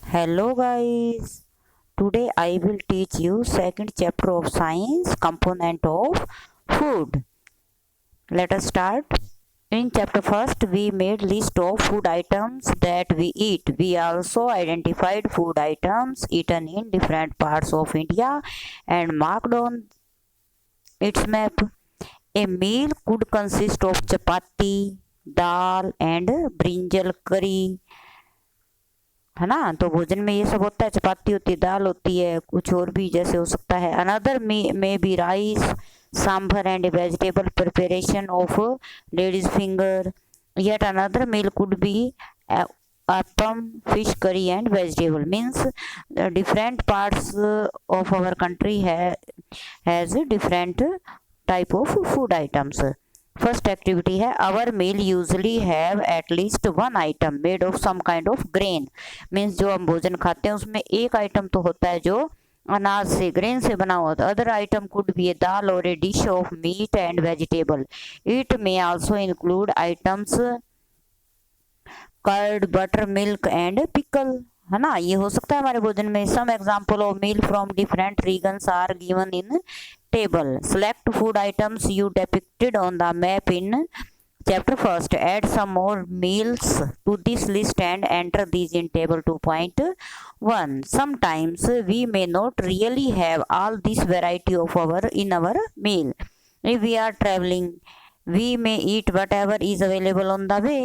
Hello guys, today I will teach you second chapter of science component of food. Let us start. In chapter first we made list of food items that we eat. We also identified food items eaten in different parts of India and marked on its map. A meal could consist of chapati, dal and brinjal curry. है ना। तो भोजन में ये सब होता है, चपाती होती है, दाल होती है, कुछ और भी जैसे हो सकता है। Another may be rice, sambar and vegetable preparation of ladies finger. Yet another meal could be appam, fish curry and vegetable. Means different parts of our country has different type of food items. First activity है our meal usually have at least one item made of some kind of grain. Means जो हम भोजन खाते हैं उसमें एक item तो होता है जो अनाज से, ग्रेन से बना हुआ था। Other item could be a dal or a dish of meat and vegetable. It may also include items curd, butter, milk and pickle, है ना। ये हो सकता है हमारे भोजन में। Some example of meal from different regions are given in table. Select food items you depicted on the map in chapter first. Add some more meals to this list and enter these in table 2.1. Sometimes we may not really have all this variety of in our meal. If we are traveling, we may eat whatever is available on the way.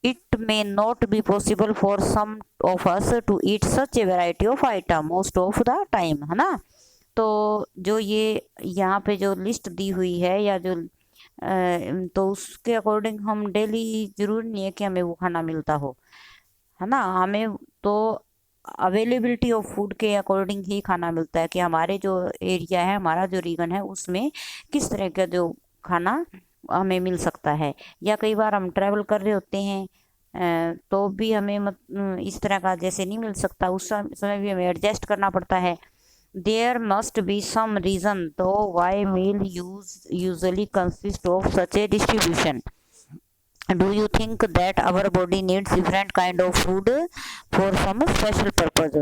It may not be possible for some of us to eat such a variety of item most of the time, है ना। तो जो ये यहाँ पे जो list दी हुई है या जो तो उसके अकॉर्डिंग हम डेली जरूर नहीं है कि हमें वो खाना मिलता हो, है ना। हमें तो अवेलेबिलिटी ऑफ फूड के अकॉर्डिंग ही खाना मिलता है कि हमारे जो एरिया है, हमारा जो रीजन है, उसमें किस तरह का जो खाना हमें मिल सकता है। या कई बार हम ट्रैवल कर रहे होते हैं तो भी हमें इस तरह का जैसे नहीं मिल सकता, उस समय भी हमें एडजस्ट करना पड़ता है। There must be some reason though why meal usually consist of such a distribution. Do you think that our body needs different kind of food for some special purpose?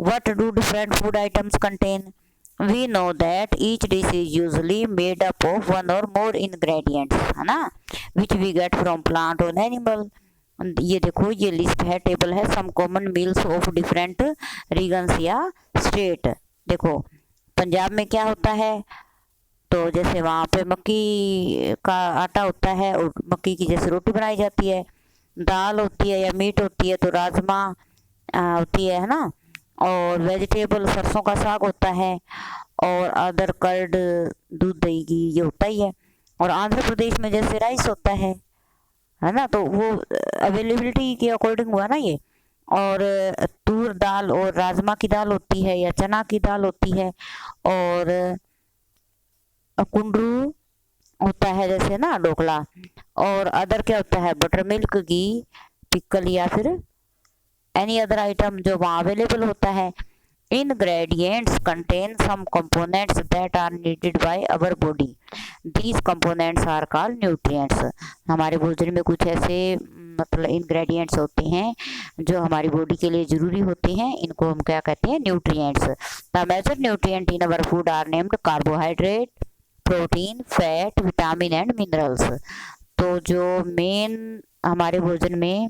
What do different food items contain? We know that each dish is usually made up of one or more ingredients, है ना, which we get from plant or animal. ये देखो, ये list है, table है, some common meals of different regions या state. देखो पंजाब में क्या होता है, तो जैसे वहाँ पे मक्की का आटा होता है और मक्की की जैसे रोटी बनाई जाती है। दाल होती है या मीट होती है तो राजमा होती है ना। और वेजिटेबल सरसों का साग होता है और अदर कर्ड, दूध दही की ये होता ही है। और आंध्र प्रदेश में जैसे राइस होता है ना। तो वो अवेलेबिलिटी के अकॉर्डिंग हुआ ना ये। और तूर दाल और राजमा की दाल होती है या चना की दाल होती है। और कुंडरू होता है जैसे ना, ढोकला। और अदर क्या होता है, बटर मिल्क, घी, पिकल या फिर एनी अदर आइटम जो वहाँ अवेलेबल होता है। Ingredients contain some components that are needed by our body. These components are called nutrients. हमारे भोजन में कुछ ऐसे मतलब इंग्रेडिएंट्स होते हैं जो हमारी बॉडी के लिए जरूरी होते हैं, इनको हम क्या कहते हैं, nutrients. The major nutrient in our food are named carbohydrate, protein, fat, vitamin and minerals. तो जो मेन हमारे भोजन में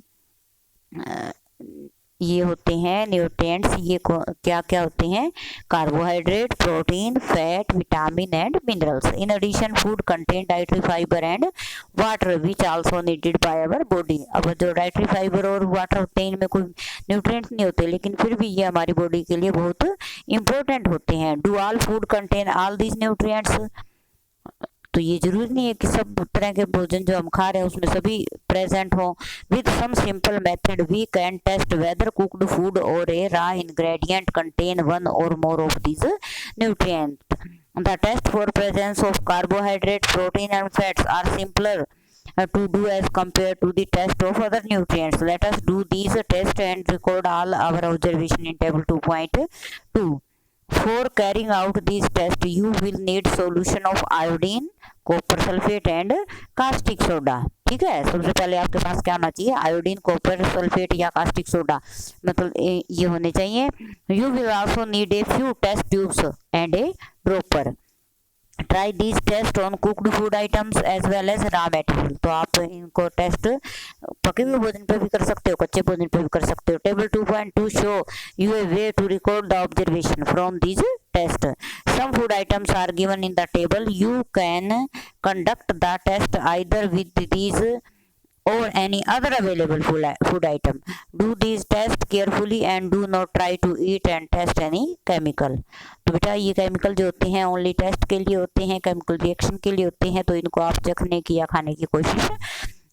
ये होते हैं न्यूट्रिएंट्स, ये क्या क्या होते हैं, carbohydrate, protein, fat, vitamin and minerals. In addition food contain dietary fibre and water which also needed by our body. अब जो डाइटरी फाइबर और वाटर होते हैं इनमें कोई न्यूट्रिएंट्स नहीं होते, लेकिन फिर भी ये हमारी बॉडी के लिए बहुत इंपॉर्टेंट होते हैं। Do all food contain all these nutrients? तो ये जरूरी नहीं है कि सब तरह के भोजन जो हम खा रहे हैं उसमें सभी प्रेजेंट हो। With some simple method we can test whether cooked food or a raw ingredient contain one or more of this nutrient. The test for presence of carbohydrate, protein and fats are simpler to do as compared to the test of other nutrients. Let us do these tests and record all our observation in table 2.2. For carrying out these tests, you will need solution of iodine, copper sulfate and caustic soda. ठीक है। सबसे पहले आपके पास क्या होना चाहिए, iodine, copper sulphate या caustic soda, मतलब ये होने चाहिए। You will also need a few test tubes and a dropper. Try these test on cooked food items as well as raw material. तो आप इनको टेस्ट पके हुए भोजन पे भी कर सकते हो, कच्चे भोजन पे भी कर सकते हो। Table 2.2 show you a way to record the observation from these test. Some food items are given in the table, you can conduct the test either with these or any other available food item. Do these tests carefully and do not try to eat and test any chemical. तो बेटा ये chemical जो होते हैं only test के लिए होते हैं, केमिकल रिएक्शन के लिए होते हैं, तो इनको आप चखने की या खाने की कोशिश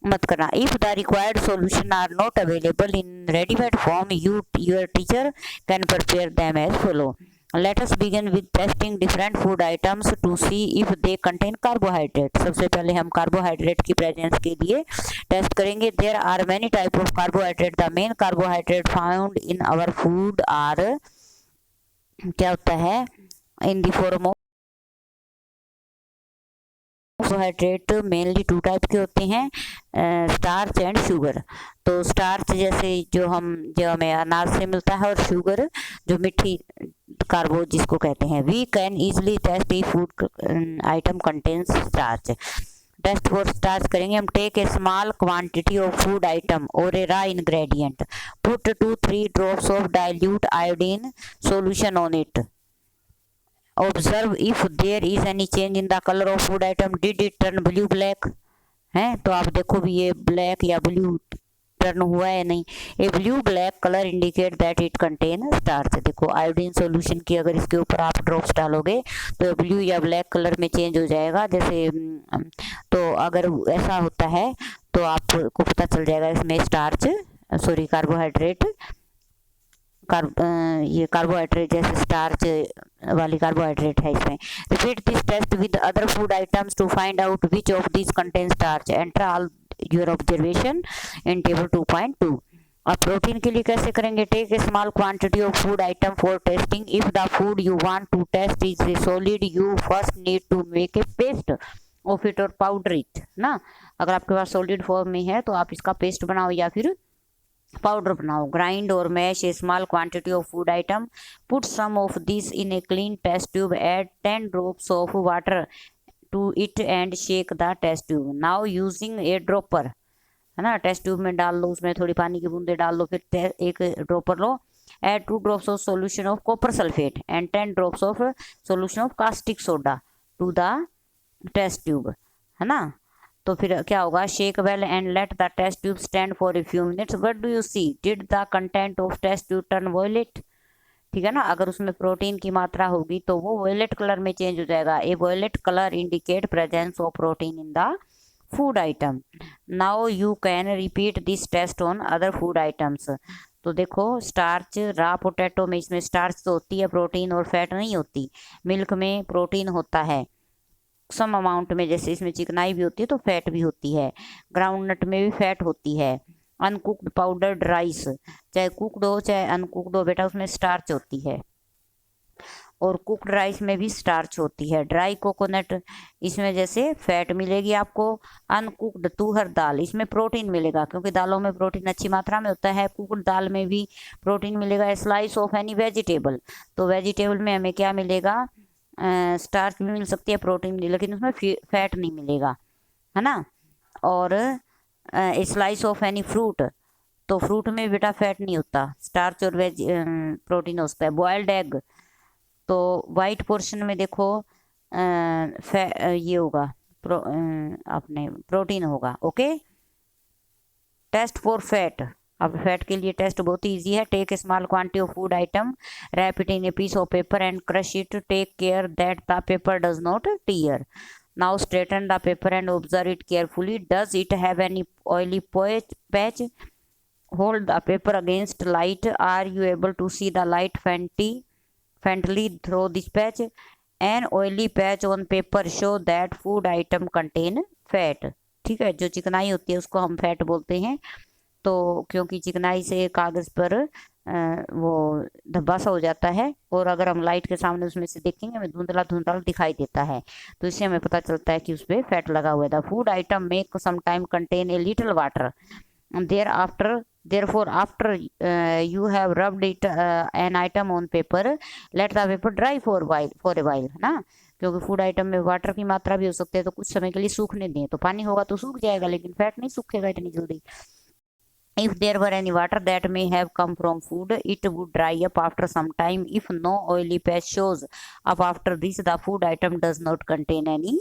मत करना। If the required solution are not available in ready-made form, your teacher can prepare them as follow. Let us begin with testing different food items to see if they contain carbohydrate. सबसे पहले हम carbohydrate की presence के लिए test करेंगे। There are many type of carbohydrate. The main carbohydrate found in our food are, क्या होता है, in the form of carbohydrate mainly 2 type के होते हैं, स्टार्च एंड शुगर। तो स्टार्च जैसे जो हमें अनाज से मिलता है, और शुगर जो मीठी कार्बो जिसको कहते हैं। We can easily test a food item contains starch. Test for starch करेंगे हम। Take a small quantity of food item or a raw ingredient, put 2-3 drops of dilute iodine solution on it. Observe if there is any change in the color of food item. Did it turn blue black? है तो आप देखो भी ये black या blue turn हुआ है नहीं। A blue black colour indicate that it contain starch. देखो आयोडीन सॉल्यूशन की अगर इसके ऊपर आप ड्रॉप्स डालोगे तो ब्लू या ब्लैक कलर में चेंज हो जाएगा। जैसे तो अगर ऐसा होता है तो आपको पता चल जाएगा इसमें स्टार्च कार्बोहाइड्रेट ये कार्बोहाइड्रेट जैसे स्टार्च वाली कार्बोहाइड्रेट है इसमें। Repeat this test with other food items to find out which of this contain starch. Enter all your observation in table 2.2। अब प्रोटीन के लिए कैसे करेंगे। Take a small quantity of food item for testing. If the food you want to test is solid, you first need to make a paste of it और powder it ना। अगर आपके पास solid form में है तो आप इसका paste बनाओ या फिर पाउडर बनाओ। Grind or mash a small quantity of food item, put some of this in a clean test tube, add 10 drops of water to it and shake the test tube. Now using a dropper, है ना, test tube में डाल लो, उसमें थोड़ी पानी की बूंदे डाल लो, फिर एक ड्रॉपर लो। Add 2 drops of solution of copper sulphate and 10 drops of solution of caustic soda to the test tube, है ना। तो फिर क्या होगा, shake well and let the test tube stand for a few minutes. What do you see, did the content of test tube turn violet. ठीक है ना, अगर उसमें प्रोटीन की मात्रा होगी तो वो वॉयलेट कलर में चेंज हो जाएगा। A violet colour indicate presence of protein in the food item. Now you can repeat this test on other food items. तो देखो स्टार्च, रॉ पोटैटो में इसमें स्टार्च तो होती है, प्रोटीन और फैट नहीं होती। मिल्क में प्रोटीन होता है सम अमाउंट में, जैसे इसमें चिकनाई भी होती है तो फैट भी होती है। ग्राउंड नट में भी फैट होती है। अनकुक्ड पाउडर्ड राइस, चाहे कुक्ड हो चाहे अनकुक्ड हो बेटा, उसमें स्टार्च होती है। और कुक्ड राइस में भी स्टार्च होती है। ड्राई कोकोनट, इसमें जैसे फैट मिलेगी आपको। अनकुक्ड तुहर दाल, इसमें प्रोटीन मिलेगा क्योंकि दालों में प्रोटीन अच्छी मात्रा में होता है। कुक्ड दाल में भी प्रोटीन मिलेगा। स्लाइस ऑफ एनी वेजिटेबल, तो वेजिटेबल में हमें क्या मिलेगा, स्टार्च भी मिल सकती है, प्रोटीन भी, लेकिन उसमें फैट नहीं मिलेगा, है ना। और स्लाइस ऑफ एनी फ्रूट, तो फ्रूट में बेटा फैट नहीं होता, स्टार्च और वेज प्रोटीन होता है। बॉयल्ड एग, तो वाइट पोर्शन में देखो ये होगा अपने प्रोटीन होगा। ओके, टेस्ट फॉर फैट, अब फैट के लिए टेस्ट बहुत ही ईजी है। Take a small quantity of food item, wrap it in a piece of paper and crush it. Take care that the paper does not tear. Now straighten the paper and observe it carefully. Does it have any oily patch? Hold the paper against light. Are you able to see the light faintly through this patch? An oily patch on paper show that food item contain fat। ठीक है, जो चिकनाई होती है उसको हम fat बोलते हैं। तो क्योंकि चिकनाई से कागज पर वो धब्बा सा हो जाता है, और अगर हम लाइट के सामने उसमें से देखेंगे हमें धुंधला धुंधला दिखाई देता है, तो इससे हमें पता चलता है कि उस पर फैट लगा हुआ है। Food item make some time contain a little water, therefore after you have rubbed it an item on paper, let the paper dry for a while, है ना। क्योंकि फूड आइटम में वाटर की मात्रा भी हो सकती है, तो कुछ समय के लिए सूखने दें। तो पानी होगा तो सूख जाएगा, लेकिन फैट नहीं सूखेगा इतनी जल्दी। If there were any water that may have come from food, it would dry up after some time. If no oily patch shows up after this, the food item does not contain any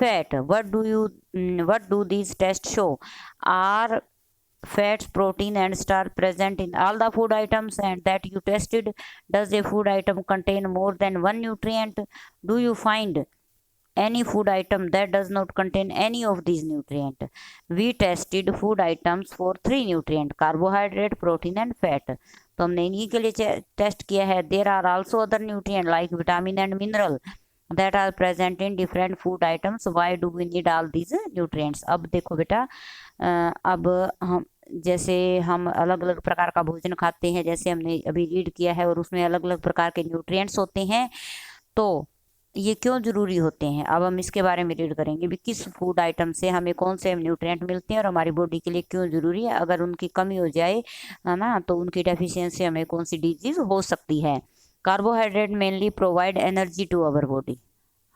fat. What do these tests show? Are fats, protein and starch present in all the food items and that you tested? Does a food item contain more than one nutrient? Do you find any food item that does not contain any of these nutrients? We tested food items for 3 nutrients: carbohydrate, protein and fat. तो हमने इन्हीं के लिए test किया है। There are also other nutrients like vitamin and mineral that are present in different food items. Why do we need all these nutrients? अब देखो बेटा, अब हम जैसे हम अलग अलग प्रकार का भोजन खाते हैं, जैसे हमने अभी रीड किया है, और उसमें अलग अलग प्रकार के न्यूट्रिएंट्स होते हैं, तो ये क्यों जरूरी होते हैं। अब हम इसके बारे में रीड करेंगे भी किस फूड आइटम से हमें कौन से न्यूट्रिएंट मिलते हैं और हमारी बॉडी के लिए क्यों जरूरी है। अगर उनकी कमी हो जाए, है ना, तो उनकी डेफिशिएंसी हमें कौन सी डिजीज हो सकती है। Carbohydrate mainly provide energy to our body,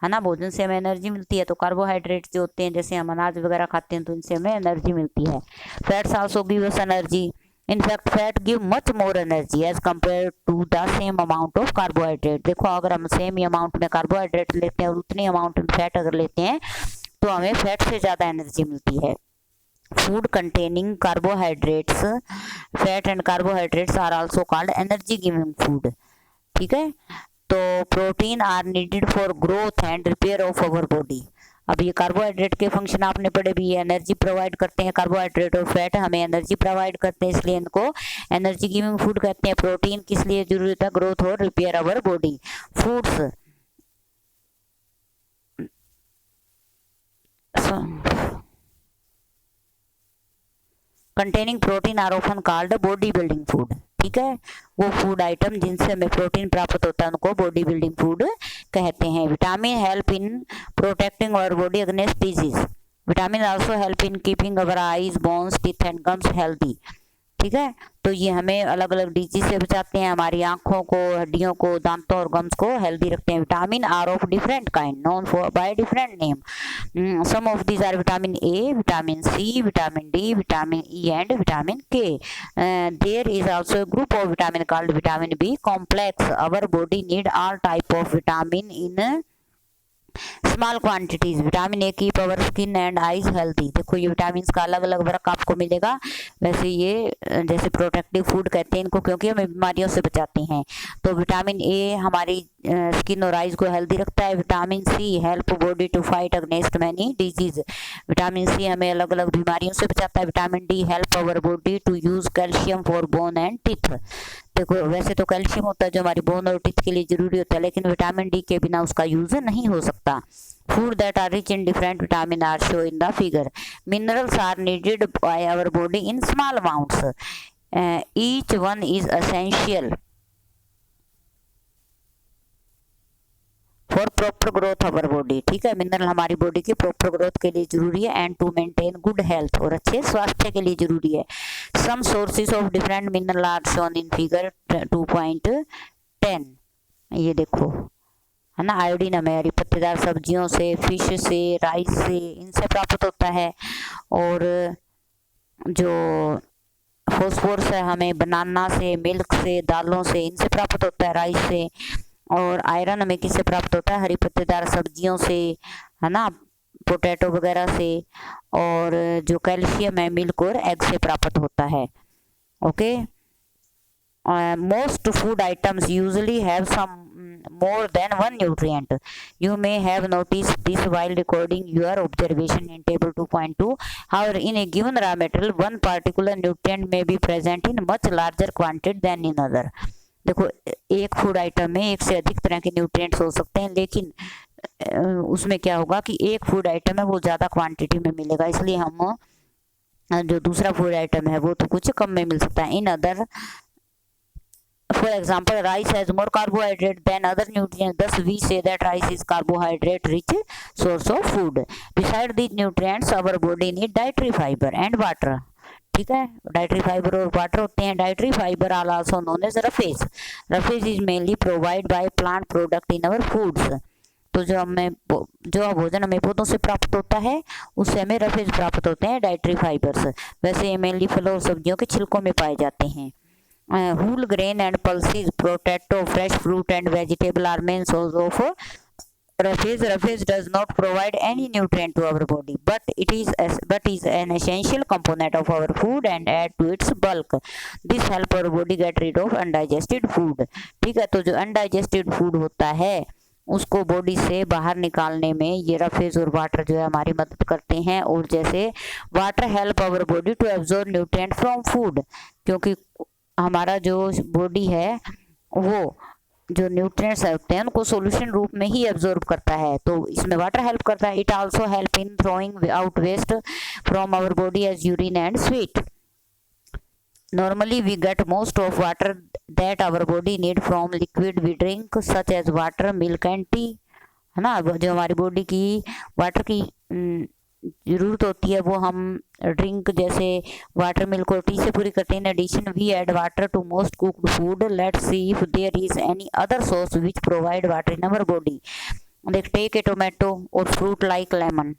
है ना। भोजन से हमें एनर्जी मिलती है, तो कार्बोहाइड्रेट जो होते हैं, जैसे हम अनाज वगैरह खाते हैं, तो इनसे हमें एनर्जी मिलती है। Fats also give us energy. In fact, fat give much more energy as compared to the same amount of carbohydrate. देखो, अगर हम सेम ही अमाउंट में कार्बोहाइड्रेट लेते हैं और उतनी अमाउंट में फैट अगर लेते हैं, तो हमें फैट से ज़्यादा एनर्जी मिलती है। Food containing carbohydrates, fat and carbohydrates are also called energy giving food, ठीक है। तो protein are needed for growth and repair of our body. अब ये कार्बोहाइड्रेट के फंक्शन आपने पढ़े भी, ये एनर्जी प्रोवाइड करते हैं। कार्बोहाइड्रेट और फैट हमें एनर्जी प्रोवाइड करते हैं, इसलिए इनको एनर्जी गिविंग फूड कहते हैं। प्रोटीन किस लिए जरूरी है? ग्रोथ और repair our body. Foods containing protein are often called body building food, ठीक है। वो फूड आइटम जिनसे हमें प्रोटीन प्राप्त होता है उनको बॉडी बिल्डिंग फूड कहते हैं। Vitamin help in protecting our body against disease. Vitamin also help in keeping our eyes, bones, teeth and gums healthy, ठीक है। तो ये हमें अलग अलग डिजीज से बचाते हैं, हमारी आंखों को, हड्डियों को, दांतों और गम्स को हेल्दी रखते हैं। Vitamin are of different kind known for by different name. Some of these are vitamin A, vitamin C, vitamin D, vitamin E and vitamin K. There is also a group of vitamin called vitamin B complex. Our body need all type of vitamin in small quantities. Vitamin A keep our skin and eyes healthy. देखो, ये vitamin का अलग अलग work आपको मिलेगा। वैसे ये जैसे प्रोटेक्टिव फूड कहते हैं इनको, क्योंकि हमें बीमारियों से बचाते हैं। तो विटामिन ए हमारी स्किन और आईज को हेल्दी रखता है। Vitamin C help body to fight against many disease. Vitamin C हमें अलग अलग बीमारियों से बचाता है। Vitamin D help our body to use calcium for bone and teeth. देखो, वैसे तो कैल्शियम होता है जो हमारी बोन और टीथ के लिए जरूरी होता है, लेकिन विटामिन डी के बिना उसका यूज नहीं हो सकता। Food that are rich in different vitamin are show in the figure. Minerals are needed by our body in small amounts. Each one is essential for proper growth our body, ठीक है। Mineral हमारी body की proper growth के लिए जरूरी है and to maintain good health, और अच्छे स्वास्थ्य के लिए जरूरी है। Some sources of different mineral are shown in figure 2.10। ये देखो, है ना। आयोडीन हमें हरी पत्तेदार सब्जियों से, फिश से, राइस से, इनसे प्राप्त होता है। और जो फॉस्फोरस है हमें बनाना से, मिल्क से, दालों से, इनसे प्राप्त होता है, राइस से। और आयरन हमें किससे प्राप्त होता है? हरी पत्तेदार सब्जियों से, है ना, पोटैटो वगैरह से। और जो कैल्शियम है मिल्क और एग से प्राप्त होता है, okay. Most food items usually have some more than one nutrient. You may have noticed this while recording your observation in table 2.2. However, in a given raw material, one particular nutrient may be present in much larger quantity than in other. देखो, एक food item में एक से अधिक तरह के nutrients हो सकते हैं, लेकिन उसमें क्या होगा कि एक फूड आइटम है वो ज़्यादा क्वांटिटी में मिलेगा, इसलिए हम जो दूसरा फूड आइटम है वो तो कुछ कम में मिल सकता है। In other for example, rice has more carbohydrate than other nutrients. Thus, we say that rice is carbohydrate-rich source of food. Besides these nutrients, our body need dietary fiber and water. ठीक है, dietary fibre और water होते हैं। Dietary fibre are also known as roughage. Roughage is mainly provide by plant product in our foods. तो जो भोजन हमें पौधों से प्राप्त होता है उससे हमें रफेज प्राप्त होते हैं, डाइटरी फाइबर्स। वैसे ये मेनली फलों और सब्जियों के छिलकों में पाए जाते हैं। whole grain and pulses, potato, fresh fruit and vegetable are main source of roughage. Roughage does not provide any nutrient to our body, but is an essential component of our food and add to its bulk. This help our body get rid of undigested food. ठीक है, तो जो undigested food होता है उसको body से बाहर निकालने में ये रफेज और वाटर जो है हमारी मदद करते हैं। और जैसे water help our body to absorb nutrient from food, क्योंकि हमारा जो बॉडी है वो जो न्यूट्रिएंट्स होते हैं उनको सॉल्यूशन रूप में ही एब्जॉर्ब करता है, तो इसमें वाटर हेल्प करता है। It also help in throwing out waste from our body as urine and sweat. Normally we get most of water that our body need from liquid we drink such as water, milk and tea, है ना। जो हमारी body की water की जरूरत होती है वो हम ड्रिंक जैसे वाटर, मिल्क और टी से पूरी करते हैं। In addition we add water to most cooked food. Let's see if there is any other source which provide water in our body. Like take a tomato or fruit like lemon,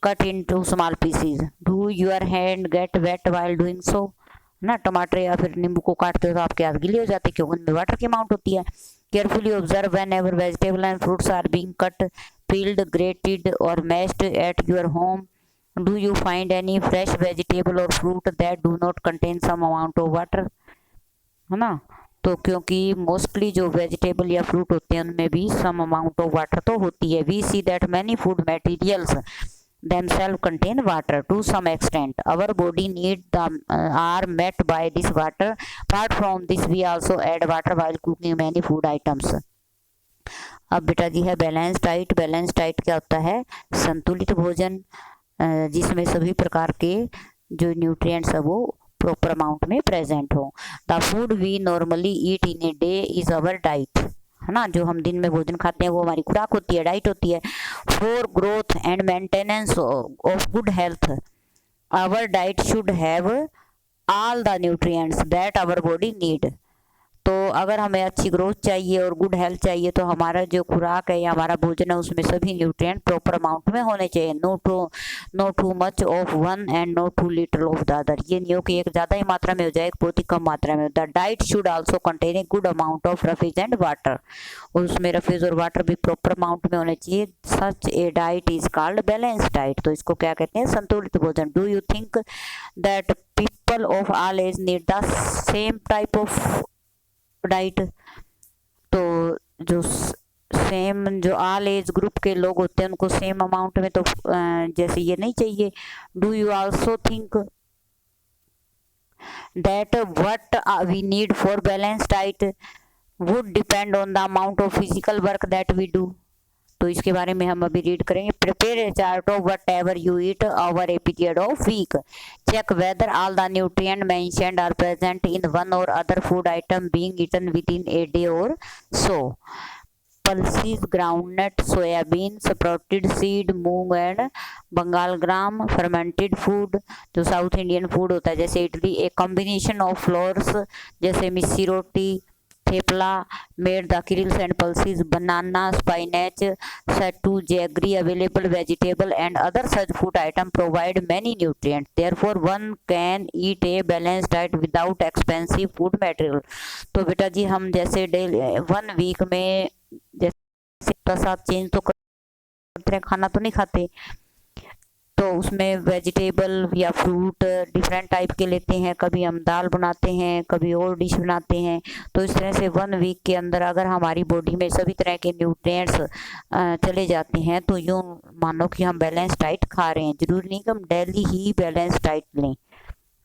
cut into small pieces. Do your hand get wet while doing so, ना। टमाटर या फिर नींबू को काटते हो तो आपके हाथ गीले हो जाते हैं क्योंकि उनमें वाटर की अमाउंट होती है। Carefully observe whenever vegetable and fruits are being cut, peeled, grated or mashed at your home. Do you find any fresh vegetable or fruit that do not contain some amount of water, है ना। तो क्योंकि mostly जो vegetable या fruit होते हैं उनमें भी सम अमाउंट ऑफ वाटर तो होती है। We see that many food materials themselves contain water to some extent. Our body need are met by this water. Apart from this we also add water while cooking many food items. अब बेटा जी है balance diet. Balance diet क्या होता है? संतुलित भोजन जिसमें सभी प्रकार के जो न्यूट्रिएंट्स है वो प्रॉपर अमाउंट में प्रेजेंट हो। The food we normally eat in a day is our diet, है ना। जो हम दिन में भोजन खाते हैं वो हमारी खुराक होती है, डाइट होती है। For growth and maintenance of good health our diet should have all the nutrients that our body need. तो अगर हमें अच्छी ग्रोथ चाहिए और गुड हेल्थ चाहिए तो हमारा जो खुराक है या हमारा भोजन है उसमें सभी न्यूट्रिएंट प्रॉपर अमाउंट में होने चाहिए। No too much of one and no too little of the other. ये नहीं हो कि एक ज़्यादा ही मात्रा में हो जाए, एक बहुत ही कम मात्रा में। The diet should also contain a good amount of roughage and water, और उसमें रफेज और वाटर भी प्रॉपर अमाउंट में होने चाहिए। Such a diet is called balance diet. तो इसको क्या कहते हैं? संतुलित भोजन। Do you think that people of all age need the same type of diet? तो जो सेम जो ऑल एज ग्रुप के लोग होते हैं उनको सेम अमाउंट में तो जैसे ये नहीं चाहिए। Do you also think that what we need for balance diet would depend on the amount of physical work that we do? तो इसके बारे में हम अभी रीड करेंगे। Prepare a chart of whatever you eat over a period of week. Check whether all the nutrient mentioned are present in one or other food item being eaten within a day or so. पल्सीज, groundnut, soyabean, sprouted seed, moong and Bengal gram, fermented food जो South Indian food होता है जैसे idli, a combination of flours जैसे missi roti, thepla, made the cereals and pulses, banana, spinach, sattu, jaggery, available vegetable and other such food item provide many nutrient. Therefore one can eat a balance diet without expensive food material. तो बेटा जी हम जैसे daily 1 week में जैसे प्रसाद change तो करते हैं, खाना तो नहीं खाते, तो उसमें वेजिटेबल या फ्रूट डिफरेंट टाइप के लेते हैं। कभी हम दाल बनाते हैं, कभी और डिश बनाते हैं। तो इस तरह से 1 वीक के अंदर अगर हमारी बॉडी में सभी तरह के न्यूट्रिएंट्स चले जाते हैं तो यूँ मानो कि हम बैलेंस डाइट खा रहे हैं। जरूरी नहीं कि हम डेली ही बैलेंस डाइट लें,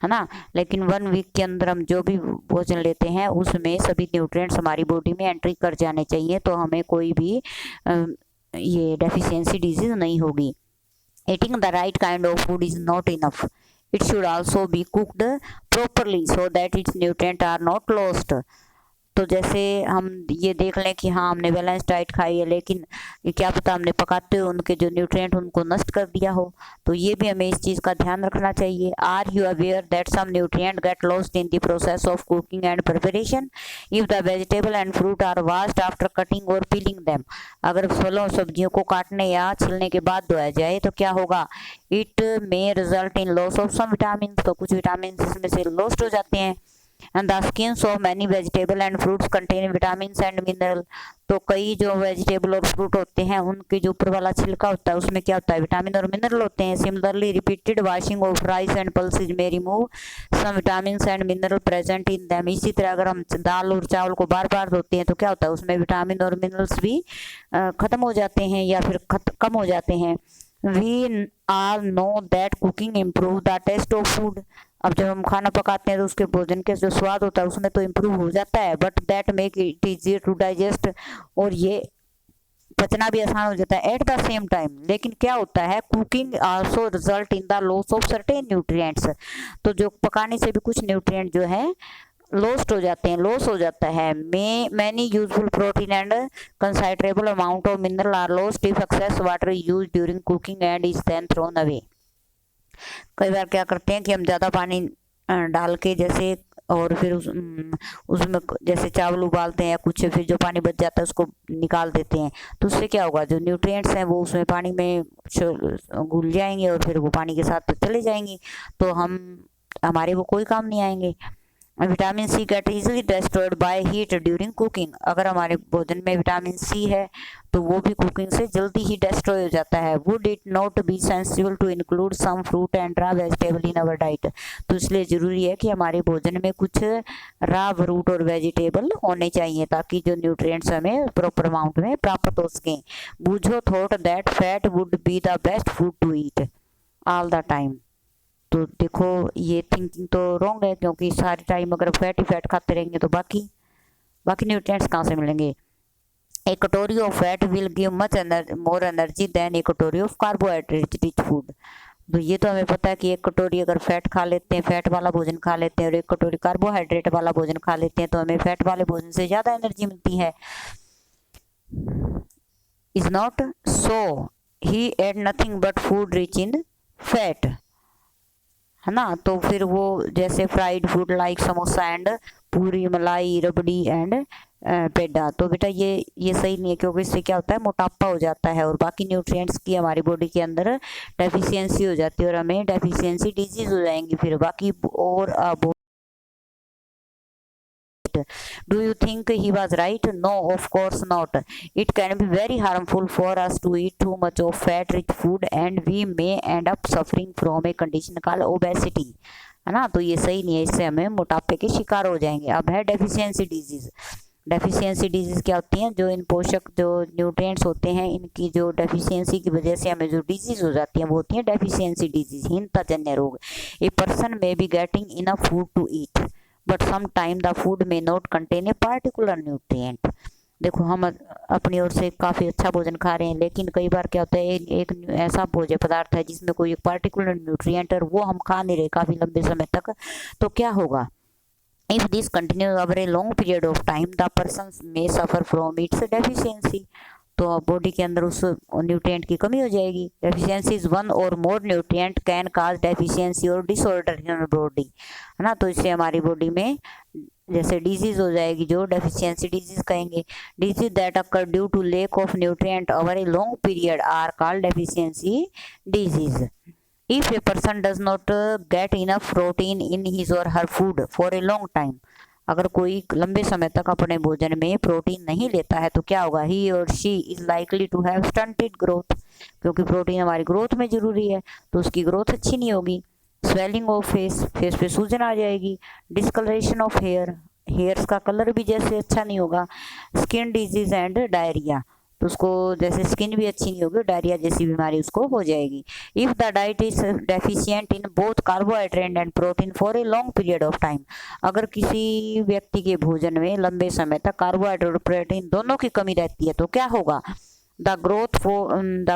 है ना, लेकिन 1 वीक के अंदर हम जो भी भोजन लेते हैं उसमें सभी न्यूट्रिएंट्स हमारी बॉडी में एंट्री कर जाने चाहिए, तो हमें कोई भी ये डेफिशिएंसी डिजीज नहीं होगी। Eating the right kind of food is not enough. It should also be cooked properly so that its nutrients are not lost. तो जैसे हम ये देख लें कि हाँ हमने बैलेंस डाइट खाई है, लेकिन ये क्या पता हमने पकाते हुए उनके जो न्यूट्रिएंट उनको नष्ट कर दिया हो, तो ये भी हमें इस चीज़ का ध्यान रखना चाहिए। Are you aware that some nutrient get lost in the process of cooking and preparation? If the vegetable and fruit are washed after cutting or peeling them, अगर फलों और सब्जियों को काटने या छिलने के बाद धोया जाए तो क्या होगा? It may result in loss of some vitamin, तो कुछ विटामिन इसमें से लॉस्ट हो जाते हैं। and the skins of many vegetable and fruits contain vitamins and mineral, तो कई जो वेजिटेबल और फ्रूट होते हैं उनके जो ऊपर वाला छिलका होता है उसमें क्या होता है? विटामिन और मिनरल होते हैं। Similarly repeated washing of rice and pulses may remove some vitamin and mineral present in them, इसी तरह अगर हम दाल और चावल को बार बार धोते हैं तो क्या होता है? उसमें विटामिन और मिनरल्स भी खत्म हो जाते हैं या फिर कम हो जाते हैं। We all know that cooking improve the taste of food, अब जब हम खाना पकाते हैं तो उसके भोजन के जो स्वाद होता है उसमें तो इम्प्रूव हो जाता है, but that make it easier to digest, और ये पचना भी आसान हो जाता है एट द सेम टाइम। लेकिन क्या होता है? Cooking also result in the loss of certain nutrients, तो जो पकाने से भी कुछ न्यूट्रिएंट जो है लॉस्ट हो जाते हैं, लॉस हो जाता है। Many useful protein and considerable amount of mineral are lost if excess water use during cooking and is then thrown away. कई बार क्या करते हैं कि हम ज़्यादा पानी डाल के जैसे और फिर उसमें जैसे चावल उबालते हैं या कुछ, फिर जो पानी बच जाता है उसको निकाल देते हैं, तो उससे क्या होगा? जो न्यूट्रिएंट्स हैं वो उसमें पानी में घुल जाएंगे और फिर वो पानी के साथ चले जाएंगे, तो हमारे वो कोई काम नहीं आएंगे। Vitamin C get easily destroyed by heat during cooking, अगर हमारे भोजन में विटामिन सी है तो वो भी कुकिंग से जल्दी ही डिस्ट्रॉय हो जाता है। Would it not be sensible to include some fruit and raw vegetable in our diet, तो इसलिए ज़रूरी है कि हमारे भोजन में कुछ रा फ्रूट और वेजिटेबल होने चाहिए ताकि जो न्यूट्रिएंट्स हमें प्रॉपर अमाउंट में प्राप्त हो सकें। Boojho thought that fat would be the best food to eat all the time, तो देखो ये थिंकिंग तो रॉन्ग है, क्योंकि सारे टाइम अगर फैट ही फैट खाते रहेंगे तो बाकी न्यूट्रिएंट्स कहाँ से मिलेंगे? A katori of fat will give much more energy than a katori of carbohydrate rich food, तो ये तो हमें पता है कि एक कटोरी अगर फैट खा लेते हैं, फैट वाला भोजन खा लेते हैं, और एक कटोरी कार्बोहाइड्रेट वाला भोजन खा लेते हैं तो हमें फैट वाले भोजन से ज़्यादा एनर्जी मिलती है। Is not so, he ate nothing but food rich in fat, है ना? तो फिर वो जैसे fried food like samosa and puri, malai, rabri and पेडा, तो बेटा ये सही नहीं है, क्योंकि इससे क्या होता है? मोटापा हो जाता है और बाकी न्यूट्रिएंट्स की हमारी बॉडी के अंदर डेफिशिएंसी हो जाती है और हमें डेफिशिएंसी डिजीज हो जाएंगी फिर बाकी। और do you think he was right? No, of course not. It can be very harmful for us to eat too much of fat rich food and we may end up suffering from a condition called obesity, है ना? तो ये सही नहीं है, इससे हमें मोटापे के शिकार हो जाएंगे। अब है डेफिशिएंसी डिजीज। डेफिशिएंसी डिजीज क्या होती हैं? जो इन पोषक जो न्यूट्रिएंट्स होते हैं इनकी जो डेफिशिएंसी की वजह से हमें जो डिजीज हो जाती हैं वो होती है डेफिशिएंसी डिजीज, हीनताजन्य रोग। A person may be getting enough food to eat but some time the food may not contain a particular nutrient. देखो हम अपनी ओर से काफ़ी अच्छा भोजन खा रहे हैं, लेकिन कई बार क्या होता है एक ऐसा भोज्य पदार्थ है जिसमें कोई एक पार्टिकुलर न्यूट्रिएंट और वो हम खा नहीं रहे काफ़ी लंबे समय तक, तो क्या होगा? If this continues over a long period of time the person may suffer from its deficiency, तो बॉडी के अंदर उस न्यूट्रिएंट की कमी हो जाएगी। Deficiency is one or more nutrient can cause deficiency और डिसऑर्डर इन बॉडी, है ना? तो इससे हमारी बॉडी में जैसे डिजीज हो जाएगी जो डेफिशिएंसी डिजीज कहेंगे। Disease that occur due to lack of nutrient over a long period are called deficiency disease. If a person does not get enough protein in his or her food for a long time, अगर कोई लंबे समय तक अपने भोजन में protein नहीं लेता है तो क्या होगा? He or she is likely to have stunted growth, क्योंकि प्रोटीन हमारी ग्रोथ में जरूरी है तो उसकी ग्रोथ अच्छी नहीं होगी। स्वेलिंग ऑफ फेस, फेस पे सूजन आ जाएगी। डिस्कलरेशन ऑफ हेयर, हेयर्स का कलर भी जैसे अच्छा नहीं होगा। स्किन डिजीज एंड डायरिया, तो उसको जैसे स्किन भी अच्छी नहीं होगी, डायरिया जैसी बीमारी उसको हो जाएगी। If the diet is deficient in both carbohydrate and protein for a long period of time, अगर किसी व्यक्ति के भोजन में लंबे समय तक कार्बोहाइड्रेट और प्रोटीन दोनों की कमी रहती है तो क्या होगा? The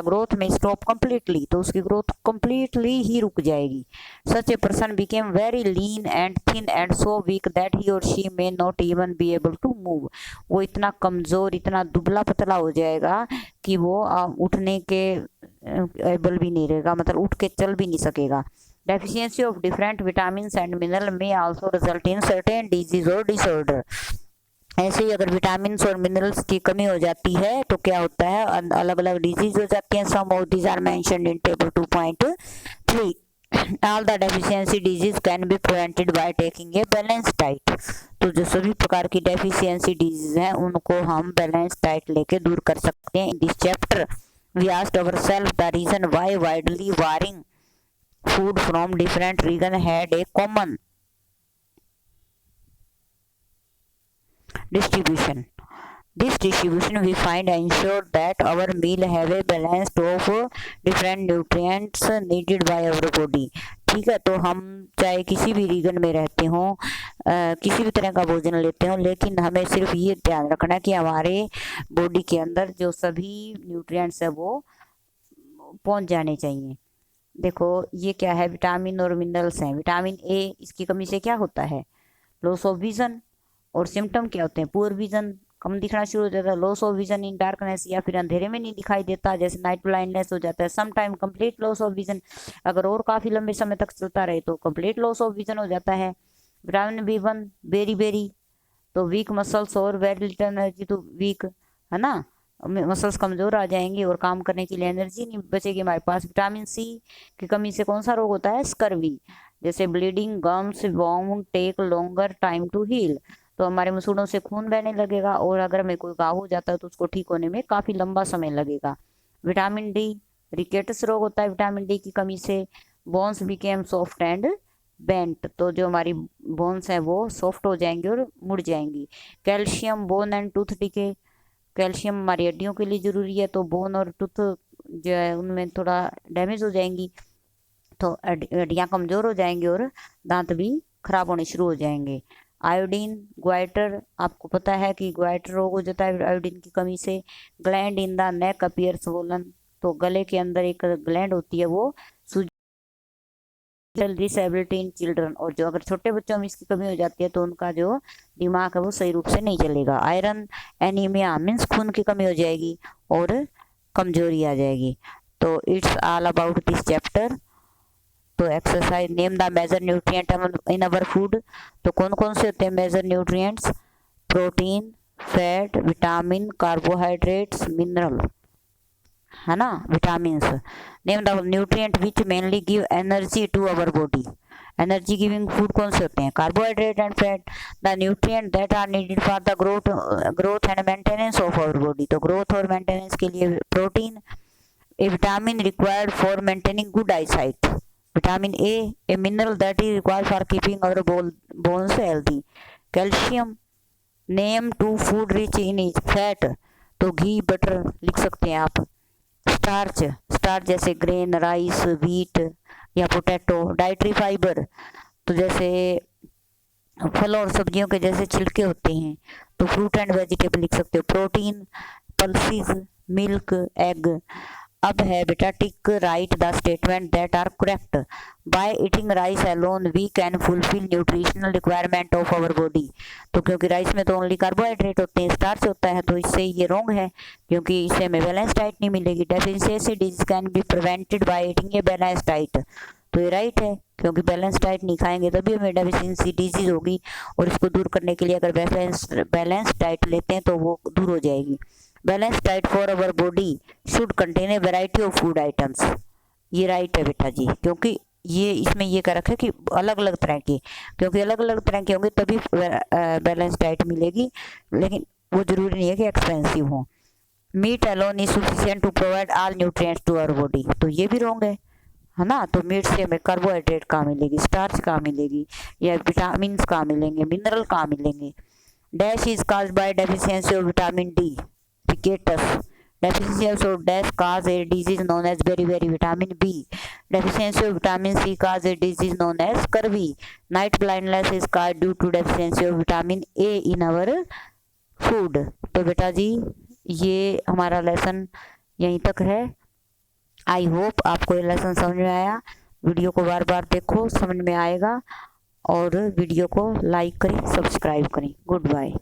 growth may stop completely, तो उसकी ग्रोथ कम्प्लीटली ही रुक जाएगी। Such a person became very lean and thin and so weak that he or she may not even be able to move. वो इतना कमज़ोर, इतना दुबला पतला हो जाएगा कि वो उठने के एबल भी नहीं रहेगा, मतलब उठ के चल भी नहीं सकेगा। Deficiency of different vitamin and mineral may also result in certain disease or disorder. ऐसे ही अगर विटामिन और मिनरल्स की कमी हो जाती है तो क्या होता है, अलग अलग डिजीज हो जाती हैं। Some of these are mentioned in table 2.3। All the deficiency disease can be prevented by taking a balance diet. तो जो सभी प्रकार की डेफिशिएंसी डिजीज हैं उनको हम बैलेंस डाइट लेके दूर कर सकते हैं। In this chapter we asked ourselves the reason why widely varying food from different region had a common distribution. This distribution we find ensure that our meal have a balance of different nutrients needed by our body. ठीक है, तो हम चाहे किसी भी reason में रहते हों, किसी भी तरह का भोजन लेते हों, लेकिन हमें सिर्फ ये ध्यान रखना कि हमारे बॉडी के अंदर जो सभी न्यूट्रिएंट्स है वो पहुंच जाने चाहिए। देखो ये क्या है, विटामिन और मिनरल्स हैं। विटामिन ए, इसकी कमी से क्या होता है, लॉस ऑफ विजन। और सिम्टम क्या होते हैं, पुअर विजन, कम दिखना शुरू हो जाता है। Loss of vision in darkness, या फिर अंधेरे में नहीं दिखाई देता, जैसे नाइट ब्लाइंडनेस हो जाता है। Some time complete loss of vision, अगर और काफ़ी लंबे समय तक चलता रहे तो कंप्लीट लॉस ऑफ विजन हो जाता है। विटामिन B1 बेरी बेरी, तो वीक मसल्स और वेरी लिटिल एनर्जी, तो वीक है ना, मसल्स कमज़ोर आ जाएंगी और काम करने के लिए एनर्जी नहीं बचेगी हमारे पास। विटामिन सी की कमी से कौन सा रोग होता है, स्कर्वी, जैसे bleeding gums wound take longer time to heal, तो हमारे मसूड़ों से खून बहने लगेगा और अगर हमें कोई घाव हो जाता है तो उसको ठीक होने में काफ़ी लंबा समय लगेगा। विटामिन डी, रिकेट्स रोग होता है विटामिन डी की कमी से। Bones became soft and bent, तो जो हमारी बोन्स हैं वो सॉफ्ट हो जाएंगी और मुड़ जाएंगी। Calcium, bone and tooth decay, calcium हमारी हड्डियों के लिए ज़रूरी है, तो बोन और टूथ जो है उनमें थोड़ा डैमेज हो जाएंगी, तो हड्डियाँ कमज़ोर हो जाएंगी और दांत भी खराब होने शुरू हो जाएंगे। आयोडीन, ग्वाइटर, आपको पता है कि ग्वाइटर रोग हो जाता है आयोडीन की कमी से। Gland in the neck appear swollen, तो गले के अंदर एक ग्लैंड होती है वो डिसेबिलिटी इन चिल्ड्रन, और जो अगर छोटे बच्चों में इसकी कमी हो जाती है तो उनका जो दिमाग है वो सही रूप से नहीं चलेगा। आयरन, एनीमिया मीन्स खून की कमी हो जाएगी और कमजोरी आ जाएगी। तो it's all about this chapter. तो exercise, name the major nutrient in our food, तो कौन कौन से होते हैं major nutrients, protein, fat, vitamin, carbohydrates, mineral, है ना, vitamins. Name the nutrient which mainly give energy to our body, energy giving food कौन से होते हैं, carbohydrate and fat. The nutrient that are needed for the growth and maintenance of our body, तो growth और maintenance के लिए protein. A vitamin required for maintaining good eyesight, vitamin A mineral that is required for keeping our bones healthy. Calcium, name to food rich in fat, तो घी, butter लिख सकते हैं आप। स्टार्च, स्टार्च जैसे ग्रेन, राइस, व्हीट या potato. Dietary fibre, तो जैसे फल और सब्जियों के जैसे छिलके होते हैं, तो फ्रूट एंड वेजिटेबल लिख सकते हो। Protein, pulses, milk, egg. अब है बेटा tick right the statement that are correct. By eating rice alone we can fulfil nutritional requirement of our body, तो क्योंकि राइस में तो ओनली कार्बोहाइड्रेट होते हैं, स्टार्च होता है, तो इससे ये रॉन्ग है क्योंकि इससे हमें बैलेंस डाइट नहीं मिलेगी। Deficiency disease can be prevented by eating A balance diet, तो ये राइट है क्योंकि बैलेंस डाइट नहीं खाएंगे तभी हमें डेफिशिएंसी डिजीज होगी, और इसको दूर करने के लिए अगर बैलेंस डाइट लेते हैं तो वो दूर हो जाएगी। Balance diet for our body should contain a variety of food items, ये राइट है बेटा जी, क्योंकि ये इसमें ये कर रखा है कि अलग अलग तरह के, क्योंकि अलग अलग तरह के होंगे तभी बैलेंस डाइट मिलेगी, लेकिन वो जरूरी नहीं है कि एक्सपेंसिव हो। Meat alone is sufficient to provide all nutrients to our body, तो ये भी रॉन्ग है ना। तो मीट से हमें कार्बोहाइड्रेट कहाँ मिलेगी, स्टार्च कहाँ मिलेगी, या विटामिन कहाँ मिलेंगे, मिनरल कहाँ मिलेंगे। Dash is caused by deficiency of vitamin D, rickets. Deficiency of dash cause a disease known as beriberi. Vitamin B. Deficiency of vitamin C cause a disease known as scurvy. Night blindness is caused due to deficiency of vitamin A in our food. तो बेटा जी ये हमारा lesson यहीं तक है। I hope आपको ये lesson समझ में आया। वीडियो को बार बार देखो, समझ में आएगा। और वीडियो को लाइक करें, सब्सक्राइब करें। Good bye.